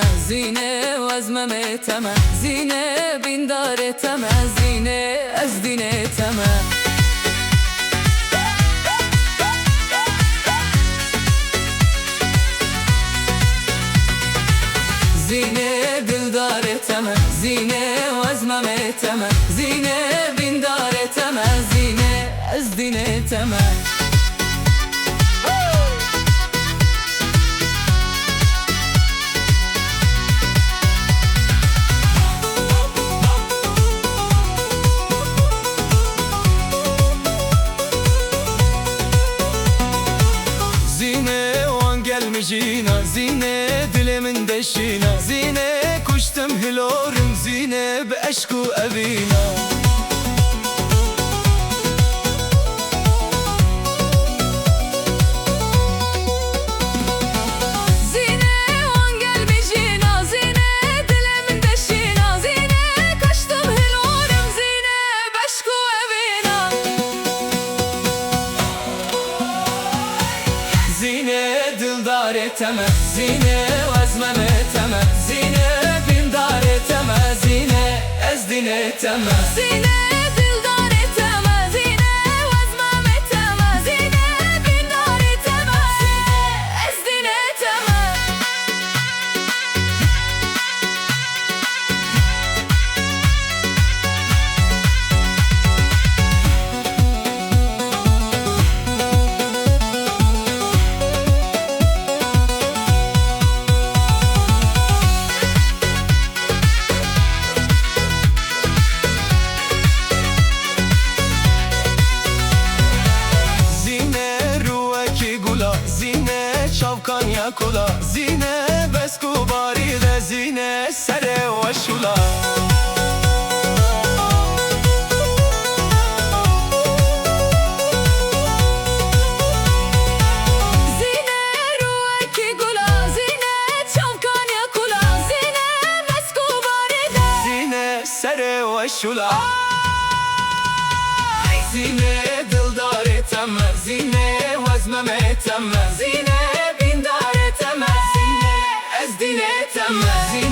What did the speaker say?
زینه وزمم تمه زینه بیندار تمه زینه از دینه تمه زینه دلدار تمه زینه وزمم تمه زینه بیندار تمه زینه از دینه تمه Gelmişina zine dilimin deşina zine kuştum hilorum zine be eşku evina zine on gelmişina zine dilimin deşina zine kuştum hilorum zine be eşku evina zine dildar eteme zine vazmem eteme zine bindar eteme zine ezdin eteme zine dildar eteme zine vazmem eteme zine bindar eteme ezdin eteme zine çavkan yakula zine besku bari de zine sere ve şula zine ruaki gula zine çavkan yakula zine besku bari de zine sere ve şula zine dildar eteme zine vazmem eteme zine bindar eteme zine ezdin eteme zine